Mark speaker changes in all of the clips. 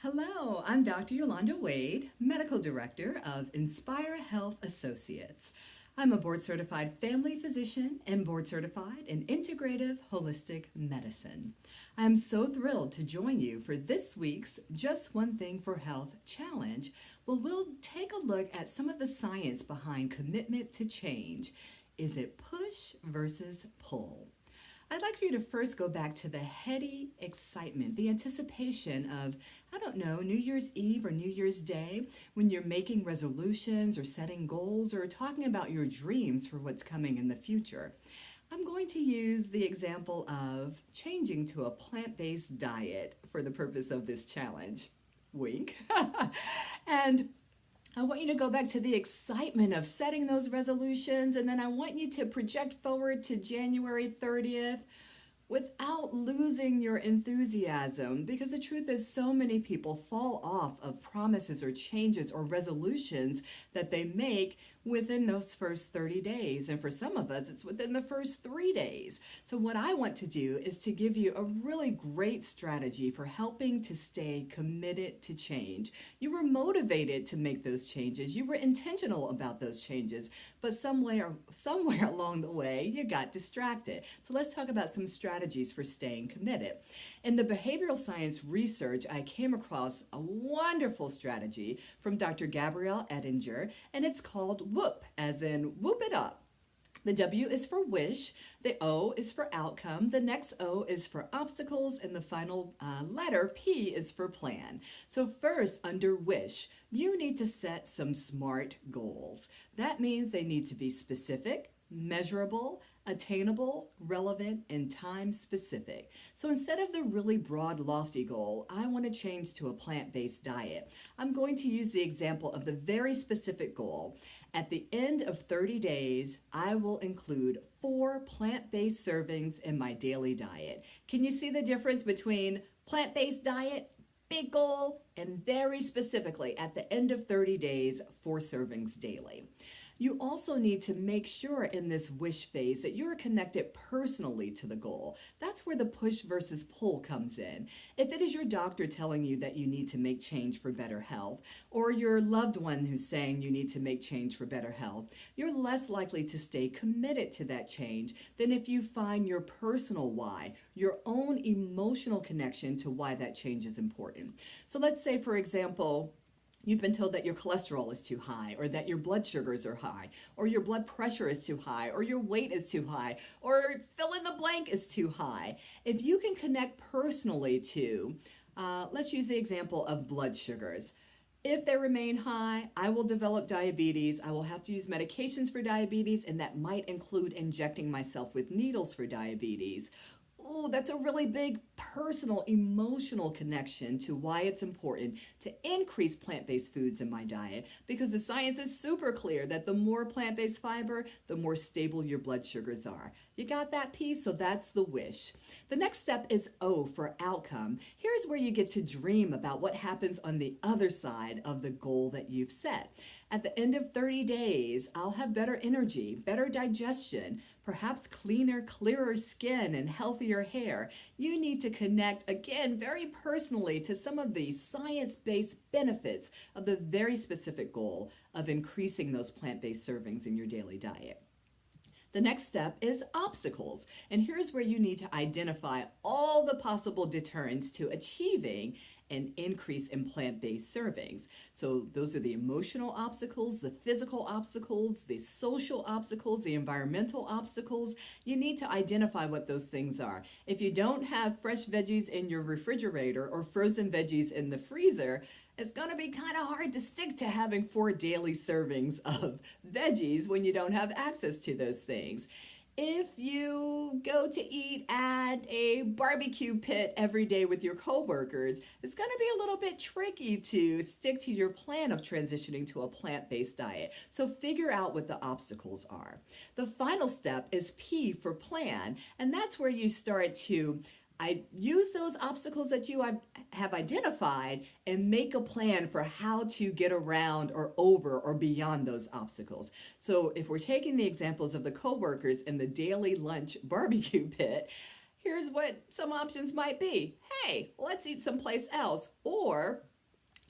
Speaker 1: Hello, I'm Dr. Yolanda Wade, Medical Director of Inspire Health Associates. I'm a board certified family physician and board certified in integrative holistic medicine. I'm so thrilled to join you for this week's Just One Thing for Health challenge. We'll take a look at some of the science behind commitment to change. Is it push versus pull? I'd like for you to first go back to the heady excitement, the anticipation of, New Year's Eve or New Year's Day when you're making resolutions or setting goals or talking about your dreams for what's coming in the future. I'm going to use the example of changing to a plant-based diet for the purpose of this challenge. Wink. And I want you to go back to the excitement of setting those resolutions, and then I want you to project forward to January 30th without losing your enthusiasm, because the truth is so many people fall off of promises or changes or resolutions that they make within those first 30 days. And for some of us, it's within the first 3 days. So what I want to do is to give you a really great strategy for helping to stay committed to change. You were motivated to make those changes. You were intentional about those changes, but somewhere along the way, you got distracted. So let's talk about some strategies for staying committed. In the behavioral science research, I came across a wonderful strategy from Dr. Gabrielle Ettinger, and it's called Woop, as in Woop It Up. The W is for wish, the O is for outcome, the next O is for obstacles, and the final letter, P, is for plan. So first, under wish, you need to set some SMART goals. That means they need to be specific, measurable, attainable, relevant, and time specific. So instead of the really broad, lofty goal, I want to change to a plant-based diet. I'm going to use the example of the very specific goal. At the end of 30 days, I will include 4 plant-based servings in my daily diet. Can you see the difference between plant-based diet, big goal, and very specifically at the end of 30 days, 4 servings daily? You also need to make sure in this wish phase that you're connected personally to the goal. That's where the push versus pull comes in. If it is your doctor telling you that you need to make change for better health, or your loved one who's saying you need to make change for better health, you're less likely to stay committed to that change than if you find your personal why, your own emotional connection to why that change is important. So let's say, for example, you've been told that your cholesterol is too high, or that your blood sugars are high, or your blood pressure is too high, or your weight is too high, or fill in the blank is too high. If you can connect personally to, let's use the example of blood sugars. If they remain high, I will develop diabetes. I will have to use medications for diabetes, and that might include injecting myself with needles for diabetes. Oh, that's a really big personal, emotional connection to why it's important to increase plant-based foods in my diet, because the science is super clear that the more plant-based fiber, the more stable your blood sugars are. You got that piece? So that's the wish. The next step is O for outcome. Here's where you get to dream about what happens on the other side of the goal that you've set. At the end of 30 days, I'll have better energy, better digestion, perhaps cleaner, clearer skin, and healthier hair. You need to connect, again, very personally to some of the science-based benefits of the very specific goal of increasing those plant-based servings in your daily diet. The next step is obstacles, and here's where you need to identify all the possible deterrents to achieving an increase in plant-based servings. So those are the emotional obstacles, the physical obstacles, the social obstacles, the environmental obstacles. You need to identify what those things are. If you don't have fresh veggies in your refrigerator or frozen veggies in the freezer, it's going to be kind of hard to stick to having 4 daily servings of veggies when you don't have access to those things. If you go to eat at a barbecue pit every day with your coworkers, it's going to be a little bit tricky to stick to your plan of transitioning to a plant-based diet. So figure out what the obstacles are. The final step is P for plan, and that's where you start to use those obstacles that you have identified and make a plan for how to get around or over or beyond those obstacles. So if we're taking the examples of the coworkers in the daily lunch barbecue pit, here's what some options might be. Hey, let's eat someplace else. Or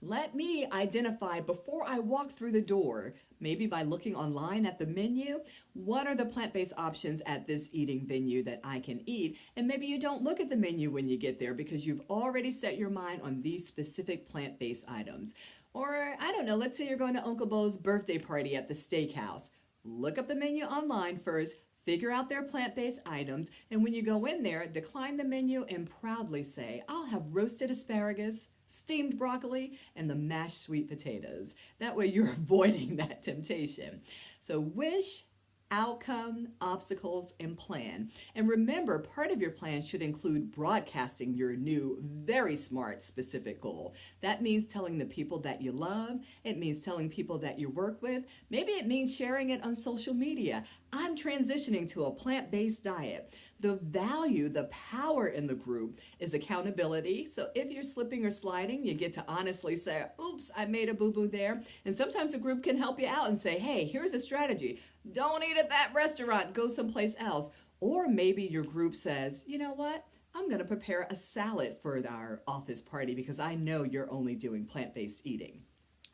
Speaker 1: let me identify before I walk through the door, maybe by looking online at the menu, what are the plant-based options at this eating venue that I can eat? And maybe you don't look at the menu when you get there because you've already set your mind on these specific plant-based items. Or, I don't know, let's say you're going to Uncle Bo's birthday party at the steakhouse. Look up the menu online first, figure out their plant-based items, and when you go in there, decline the menu and proudly say, I'll have roasted asparagus, steamed broccoli, and the mashed sweet potatoes. That way you're avoiding that temptation. So wish, outcome, obstacles, and plan. And remember, part of your plan should include broadcasting your new, very smart, specific goal. That means telling the people that you love. It means telling people that you work with. Maybe it means sharing it on social media. I'm transitioning to a plant-based diet. The value, the power in the group is accountability. So if you're slipping or sliding, you get to honestly say, oops, I made a boo-boo there. And sometimes a group can help you out and say, hey, here's a strategy. Don't eat at that restaurant, go someplace else. Or maybe your group says, you know what? I'm going to prepare a salad for our office party because I know you're only doing plant-based eating.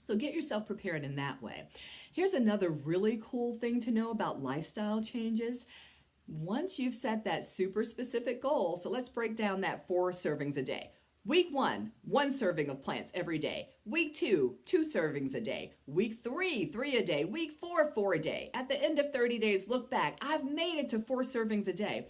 Speaker 1: So get yourself prepared in that way. Here's another really cool thing to know about lifestyle changes. Once you've set that super specific goal, so let's break down that 4 servings a day. Week 1, 1 serving of plants every day. Week 2, 2 servings a day. Week 3, 3 a day. Week 4, 4 a day. At the end of 30 days, look back. I've made it to 4 servings a day.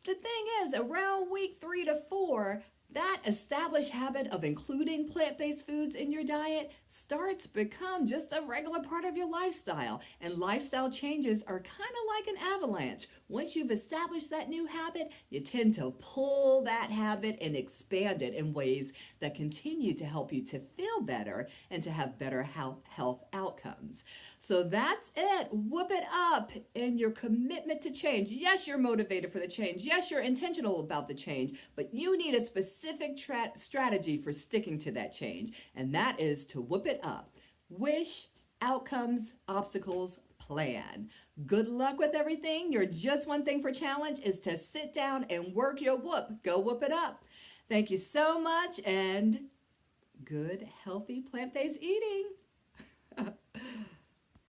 Speaker 1: The thing is, around week 3 to 4, that established habit of including plant-based foods in your diet starts to become just a regular part of your lifestyle. And lifestyle changes are kind of like an avalanche. Once you've established that new habit, you tend to pull that habit and expand it in ways that continue to help you to feel better and to have better health outcomes. So that's it. Whoop it up in your commitment to change. Yes, you're motivated for the change. Yes, you're intentional about the change, but you need a specific strategy for sticking to that change, and that is to whoop it up. Wish, outcomes, obstacles, plan. Good luck with everything. Your just one thing for challenge is to sit down and work your whoop. Go whoop it up. Thank you so much, and good, healthy, plant-based eating.